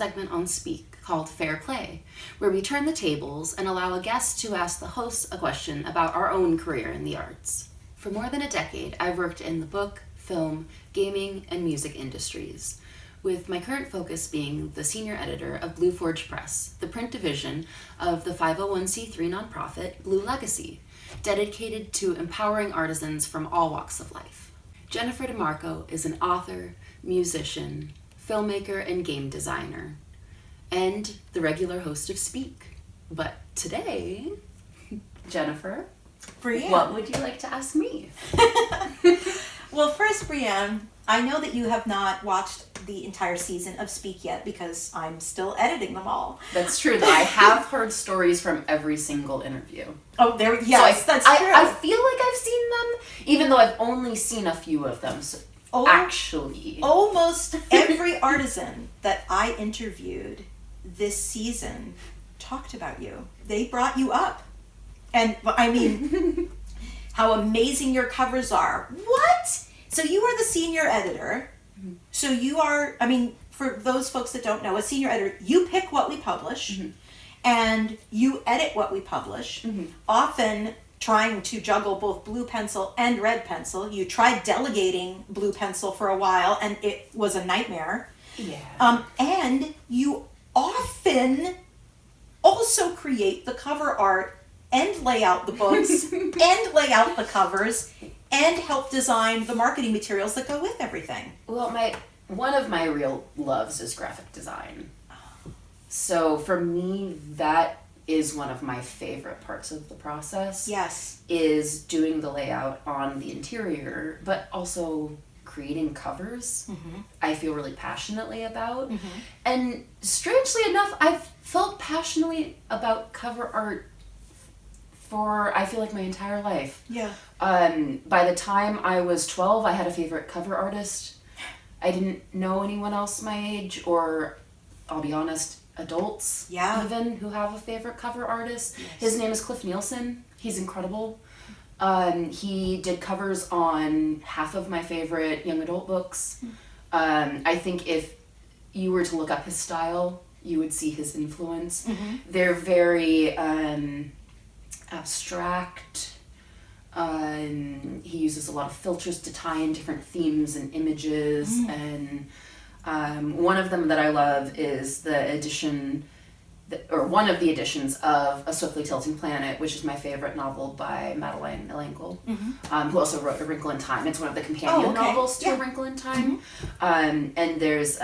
segment on Speak called Fair Play, where we turn the tables and allow a guest to ask the hosts a question about our own career in the arts. For more than a decade, I've worked in the book, film, gaming, and music industries, with my current focus being the senior editor of Blue Forge Press, the print division of the 501c3 nonprofit Blue Legacy, dedicated to empowering artisans from all walks of life. Jennifer DiMarco is an author, musician, filmmaker, and game designer, and the regular host of Speak. But today, Jennifer, Brianne, what would you like to ask me? Well, first, Brianne, I know that you have not watched the entire season of Speak yet because I'm still editing them all. That's true, though. I have heard stories from every single interview. Oh, yes, that's true. I feel like I've seen them, even though I've only seen a few of them. So actually, almost every artisan that I interviewed this season talked about you. They brought you up. And I mean, how amazing your covers are. What? So you are the senior editor. So you are, I mean, for those folks that don't know, a senior editor, you pick what we publish and you edit what we publish, often trying to juggle both blue pencil and red pencil. You tried delegating blue pencil for a while and it was a nightmare. Yeah. And you often also create the cover art and lay out the books and lay out the covers and help design the marketing materials that go with everything. Well, one of my real loves is graphic design. So for me, that is one of my favorite parts of the process. Yes. Is doing the layout on the interior, but also creating covers. I feel really passionately about. And strangely enough, I've felt passionately about cover art for, I feel like, my entire life. Yeah. By the time I was 12, I had a favorite cover artist. I didn't know anyone else my age, or, I'll be honest, adults even, who have a favorite cover artist. Yes. His name is Cliff Nielsen. He's incredible. He did covers on half of my favorite young adult books. I think if you were to look up his style, you would see his influence. They're very abstract. He uses a lot of filters to tie in different themes and images, and one of them that I love is the edition, or one of the editions of A Swiftly Tilting Planet, which is my favorite novel by Madeleine L'Engle, who also wrote A Wrinkle in Time. It's one of the companion novels to A Wrinkle in Time. And there's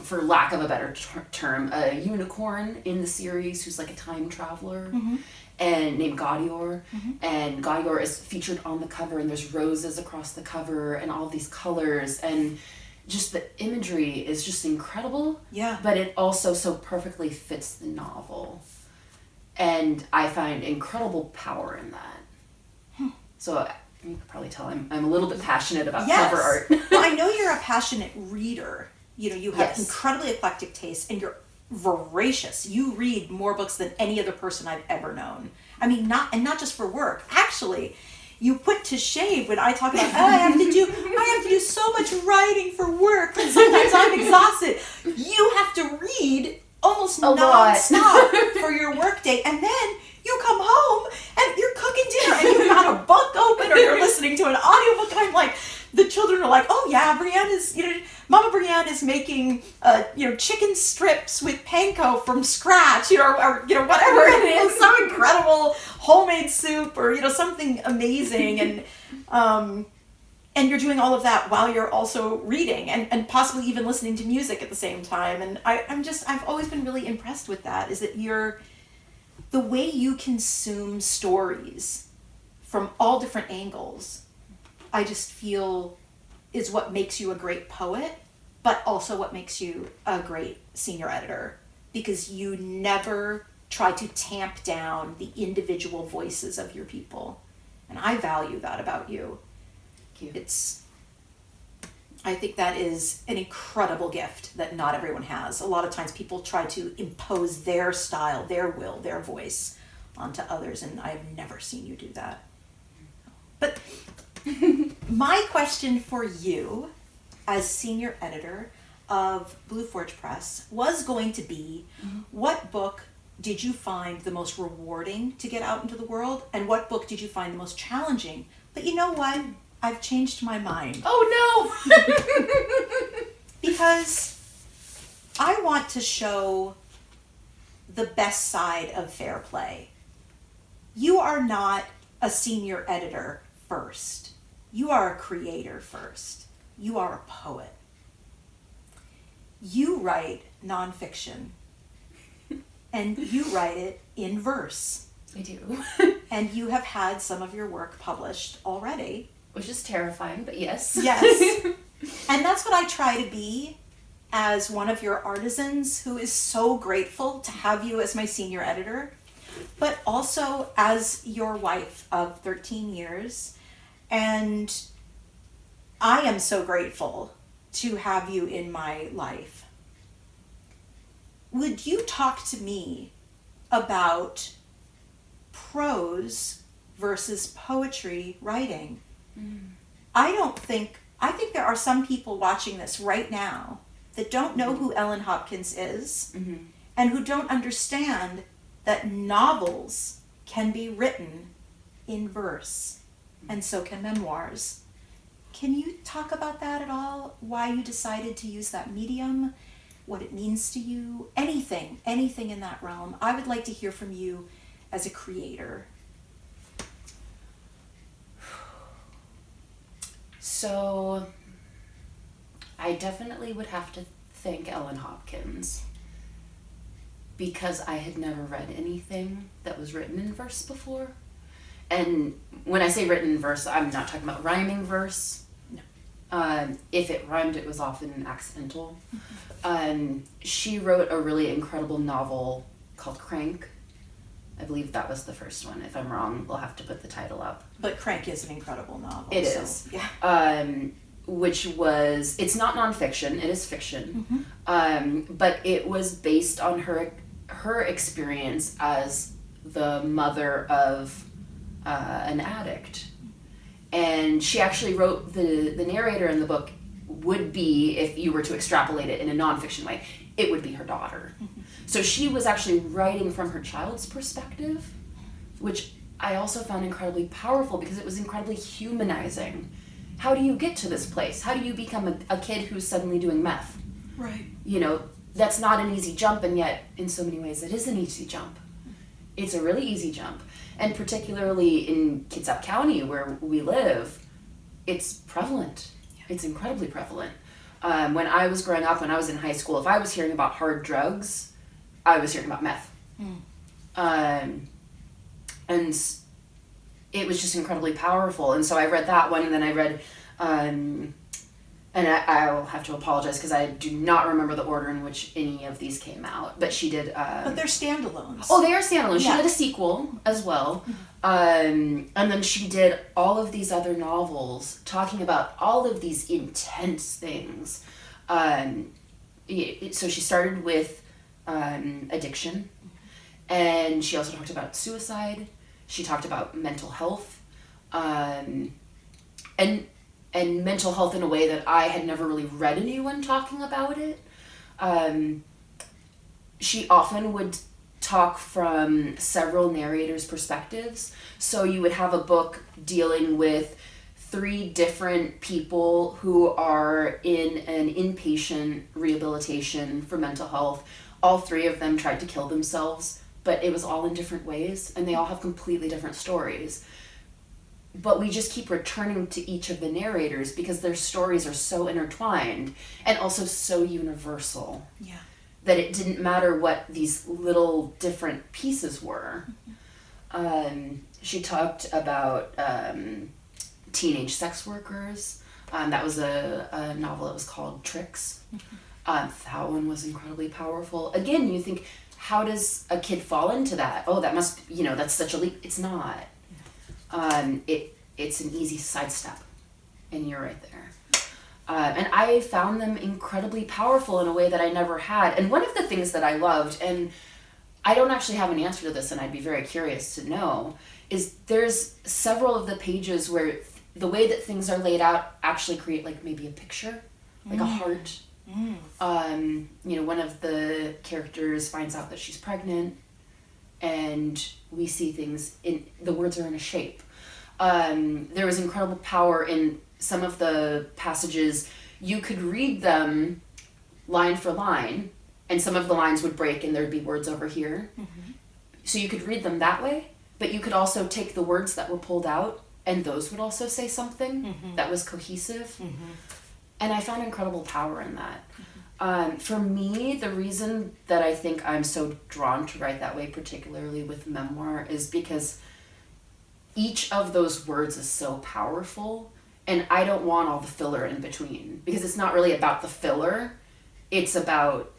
for lack of a better term, a unicorn in the series who's like a time traveler. And named Gaudior, and Gaudior is featured on the cover, and there's roses across the cover and all these colors, and just the imagery is just incredible. Yeah. But it also so perfectly fits the novel, and I find incredible power in that. So you can probably tell I'm a little bit passionate about cover art. Well, I know you're a passionate reader. You know, you have incredibly eclectic taste, and you're voracious. You read more books than any other person I've ever known. I mean, not just for work. Actually, you put to shame when I talk about, I have to do so much writing for work, and sometimes I'm exhausted. You have to read almost nonstop for your work day, and then you come home and you're cooking dinner and you've got a book open or you're listening to an audiobook, and I'm like, the children are like, oh yeah, Brianne is, Mama Brianne is making, chicken strips with panko from scratch, or whatever it is, some incredible homemade soup, or, something amazing. And you're doing all of that while you're also reading and possibly even listening to music at the same time. And I've always been really impressed with that, is that the way you consume stories from all different angles, I just feel is what makes you a great poet, but also what makes you a great senior editor, because you never try to tamp down the individual voices of your people. And I value that about you. Thank you. I think that is an incredible gift that not everyone has. A lot of times people try to impose their style, their will, their voice onto others, and I've never seen you do that. But my question for you as senior editor, of Blue Forge Press was going to be, what book did you find the most rewarding to get out into the world, and what book did you find the most challenging? But you know what? I've changed my mind. Oh no! Because I want to show the best side of fair play. You are not a senior editor first. You are a creator first. You are a poet. You write nonfiction, and you write it in verse. I do. And you have had some of your work published already. Which is terrifying, but yes. Yes. And that's what I try to be as one of your artisans who is so grateful to have you as my senior editor, but also as your wife of 13 years. And I am so grateful to have you in my life. Would you talk to me about prose versus poetry writing? I think there are some people watching this right now that don't know who Ellen Hopkins is, and who don't understand that novels can be written in verse, and so can memoirs. Can you talk about that at all? Why you decided to use that medium? What it means to you? Anything in that realm. I would like to hear from you as a creator. So, I definitely would have to thank Ellen Hopkins, because I had never read anything that was written in verse before. And when I say written in verse, I'm not talking about rhyming verse. No. If it rhymed, it was often accidental. She wrote a really incredible novel called Crank. I believe that was the first one. If I'm wrong, we'll have to put the title up. But Crank is an incredible novel. It is. Yeah. Which was, it's not nonfiction, it is fiction. But it was based on her experience as the mother of an addict. And she actually wrote, the narrator in the book would be, if you were to extrapolate it in a nonfiction way, it would be her daughter. So she was actually writing from her child's perspective, which I also found incredibly powerful because it was incredibly humanizing. How do you get to this place? How do you become a kid who's suddenly doing meth? Right. You know, that's not an easy jump, and yet in so many ways it is an easy jump. It's a really easy jump. And particularly in Kitsap County where we live, it's prevalent. It's incredibly prevalent. When I was growing up, when I was in high school, if I was hearing about hard drugs, I was hearing about meth. And it was just incredibly powerful. And so I read that one, and then I read, and I'll have to apologize because I do not remember the order in which any of these came out, but she did. But they're standalones. Oh, they are standalones. Yeah. She did a sequel as well. And then she did all of these other novels talking about all of these intense things. So she started with addiction, and she also talked about suicide. She talked about mental health, and mental health in a way that I had never really read anyone talking about it. She often would talk from several narrators' perspectives. So you would have a book dealing with 3 different people who are in an inpatient rehabilitation for mental health. All 3 of them tried to kill themselves, but it was all in different ways, and they all have completely different stories. But we just keep returning to each of the narrators because their stories are so intertwined and also so universal. Yeah. That it didn't matter what these little different pieces were. She talked about teenage sex workers. That was a novel that was called Tricks. That one was incredibly powerful. Again, you think, how does a kid fall into that? Oh, that must, that's such a leap. It's not. It's an easy sidestep, and you're right there. And I found them incredibly powerful in a way that I never had. And one of the things that I loved, and I don't actually have an answer to this, and I'd be very curious to know, is there's several of the pages where the way that things are laid out actually create like maybe a picture, like a heart One of the characters finds out that she's pregnant, and we see things the words are in a shape. There was incredible power in some of the passages. You could read them line for line, and some of the lines would break and there'd be words over here. So you could read them that way, but you could also take the words that were pulled out, and those would also say something that was cohesive. And I found incredible power in that. For me, the reason that I think I'm so drawn to write that way, particularly with memoir, is because each of those words is so powerful, and I don't want all the filler in between, because it's not really about the filler. It's about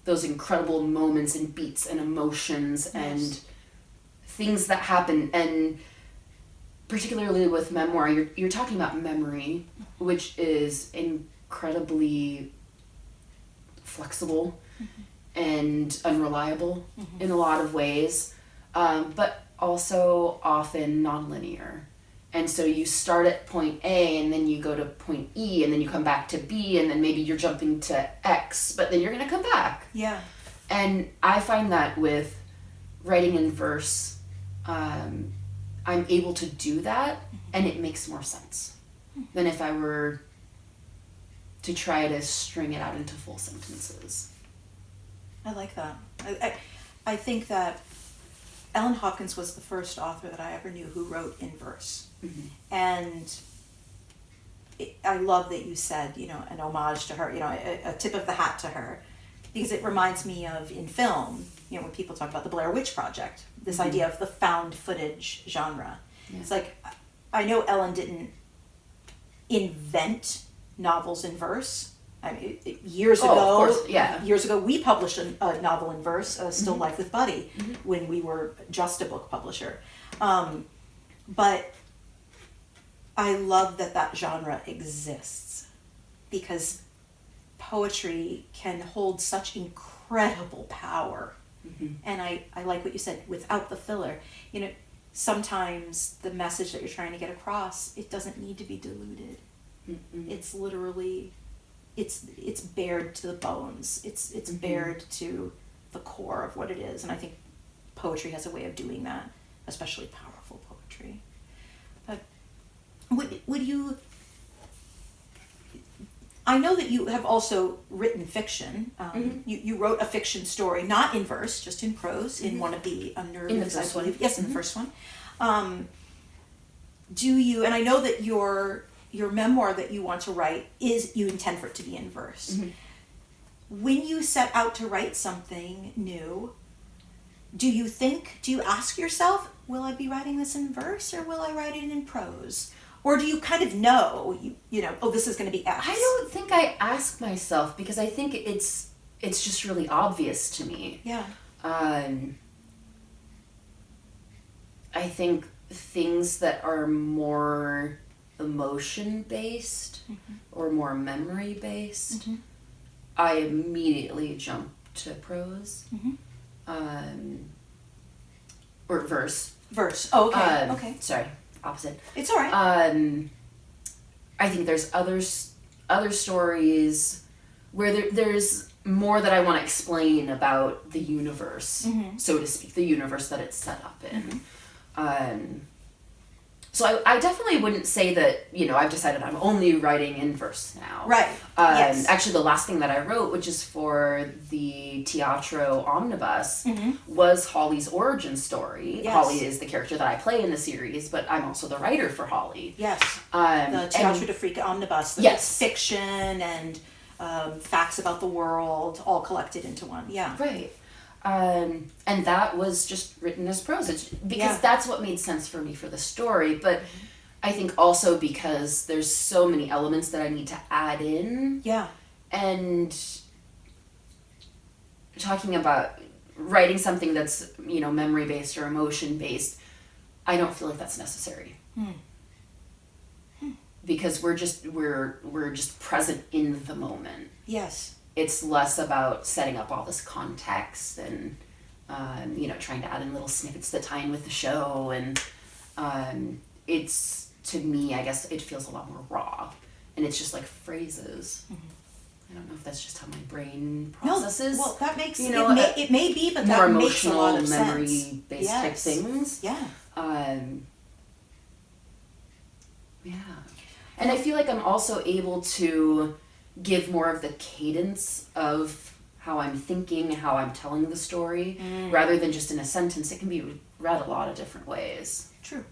those incredible moments and beats and emotions and things that happen. And particularly with memoir, you're talking about memory, which is incredibly flexible and unreliable in a lot of ways, but also often nonlinear. And so you start at point A, and then you go to point E, and then you come back to B, and then maybe you're jumping to X, but then you're going to come back. Yeah. And I find that with writing in verse, I'm able to do that, and it makes more sense than if I were to try to string it out into full sentences. I like that. I think that Ellen Hopkins was the first author that I ever knew who wrote in verse. And I love that you said, an homage to her, a tip of the hat to her, because it reminds me of, in film, when people talk about the Blair Witch Project, this idea of the found footage genre. Yeah. It's like, I know Ellen didn't invent novels in verse. I mean, years ago, we published a novel in verse, Still Life with Buddy, when we were just a book publisher. But I love that genre exists, because poetry can hold such incredible power. And I like what you said, without the filler. Sometimes the message that you're trying to get across, it doesn't need to be diluted. It's literally, it's bared to the bones. It's bared to the core of what it is. And I think poetry has a way of doing that, especially powerful poetry. But would you, I know that you have also written fiction. You wrote a fiction story, not in verse, just in prose, in one of the Unnervings, I believe. Yes, in the first one. Do you, and I know that your memoir that you want to write you intend for it to be in verse. When you set out to write something new, do you ask yourself, will I be writing this in verse, or will I write it in prose? Or do you kind of know, this is going to be X? I don't think I ask myself, because I think it's just really obvious to me. Yeah. I think things that are more emotion-based or more memory-based, I immediately jump to prose. Or verse. Verse. Oh, okay. Okay. Sorry. Opposite. It's all right. I think there's other stories where there's more that I want to explain about the universe, so to speak, the universe that it's set up in. So I definitely wouldn't say that, I've decided I'm only writing in verse now. Right. Yes. Actually, the last thing that I wrote, which is for the Teatro Omnibus, was Holly's origin story. Yes. Holly is the character that I play in the series, but I'm also the writer for Holly. Yes. The Teatro de Frica Omnibus. Yes. Fiction and facts about the world all collected into one. Yeah. Right. And that was just written as prose, because that's what made sense for me for the story. But I think also because there's so many elements that I need to add in. Yeah. And talking about writing something that's, memory-based or emotion-based, I don't feel like that's necessary. Because we're just present in the moment. Yes. It's less about setting up all this context and, trying to add in little snippets that tie in with the show. And it's, to me, I guess it feels a lot more raw. And it's just like phrases. I don't know if that's just how my brain processes. No, well, that makes you know, it may be, but that makes a lot of sense. More emotional, memory-based type things. Yeah. Yeah. And I feel like I'm also able to give more of the cadence of how I'm thinking, how I'm telling the story, rather than just in a sentence. It can be read a lot of different ways. True.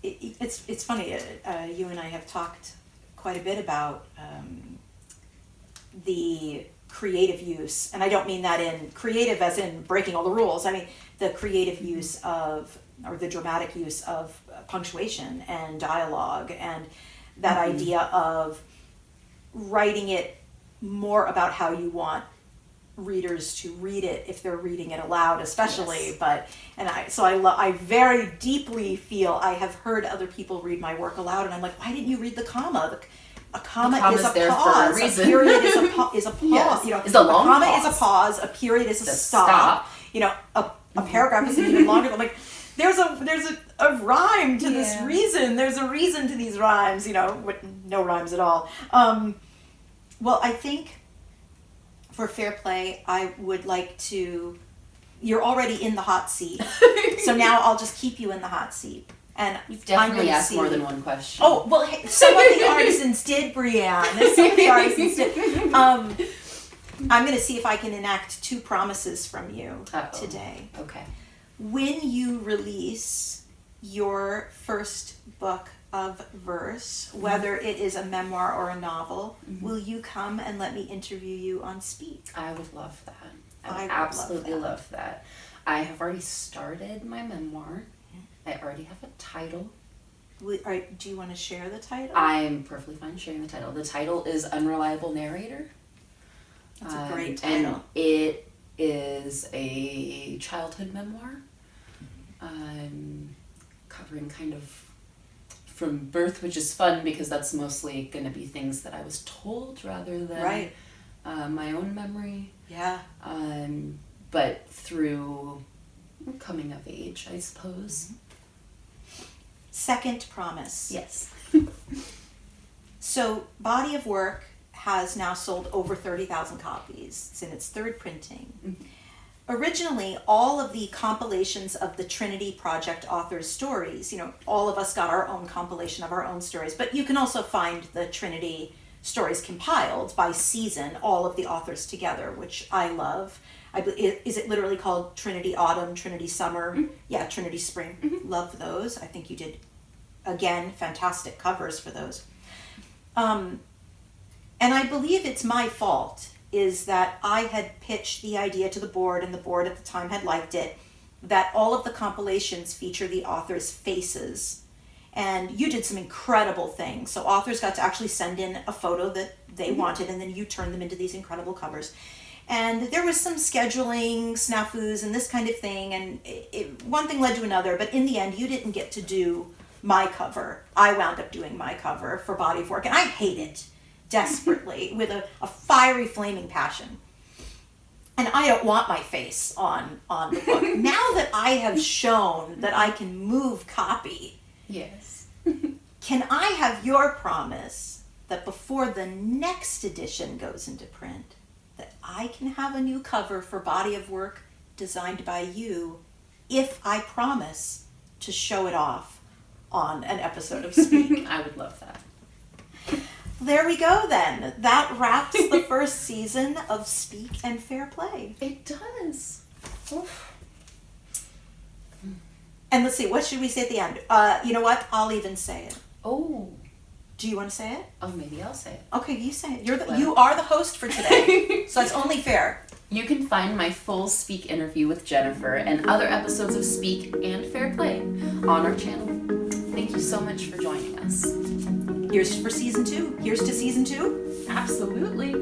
It's funny, you and I have talked quite a bit about the creative use, and I don't mean that in creative as in breaking all the rules. I mean the creative use of, or the dramatic use of punctuation and dialogue, and that idea of writing it more about how you want readers to read it if they're reading it aloud, especially. Yes. I very deeply feel, I have heard other people read my work aloud, and I'm like, why didn't you read the comma? A comma is a pause. A period is a pause. Yes. You know, it's a long comma pause. is a pause. A period is a stop. You know, a paragraph is even longer. I'm like, there's a rhyme to this reason. There's a reason to these rhymes. You know, with no rhymes at all. Well, I think for Fair Play, I would like to. You're already in the hot seat, so now I'll just keep you in the hot seat. And you've definitely asked more than one question. Oh, well, hey, some of the artisans did, Brianne. Some of the artisans did. I'm going to see if I can enact 2 promises from you today. Okay. When you release your first book of verse, whether it is a memoir or a novel, will you come and let me interview you on Speak? I would love that. I would absolutely love that. I have already started my memoir. I already have a title. Do you want to share the title? I'm perfectly fine sharing the title. The title is Unreliable Narrator. That's a great title. And it is a childhood memoir, covering kind of from birth, which is fun because that's mostly going to be things that I was told rather than my own memory. Yeah. But through coming of age, I suppose. Second promise. Yes. So, Body of Work has now sold over 30,000 copies. It's in its 3rd printing. Mm-hmm. Originally, all of the compilations of the Trinity Project authors' stories, you know, all of us got our own compilation of our own stories, but you can also find the Trinity stories compiled by season, all of the authors together, which I love. Is it literally called Trinity Autumn, Trinity Summer? Mm-hmm. Yeah, Trinity Spring. Mm-hmm. Love those. I think you did, again, fantastic covers for those. And I believe it's my fault, is that I had pitched the idea to the board, and the board at the time had liked it, that all of the compilations feature the authors' faces. And you did some incredible things. So authors got to actually send in a photo that they wanted, and then you turned them into these incredible covers. And there was some scheduling snafus and this kind of thing, and one thing led to another, but in the end, you didn't get to do my cover. I wound up doing my cover for Body of Work, and I hate it desperately with a fiery, flaming passion. And I don't want my face on the book. Now that I have shown that I can move copy, yes, can I have your promise that before the next edition goes into print, that I can have a new cover for Body of Work designed by you if I promise to show it off on an episode of Speak? I would love that. There we go then. That wraps the first season of Speak and Fair Play. It does. Oof. And let's see, what should we say at the end? You know what? I'll even say it. Oh. Do you want to say it? Oh, maybe I'll say it. Okay, you say it. You are the host for today, so it's only fair. You can find my full Speak interview with Jennifer and other episodes of Speak and Fair Play on our channel. Thank you so much for joining us. Here's for season 2. Here's to season 2. Absolutely.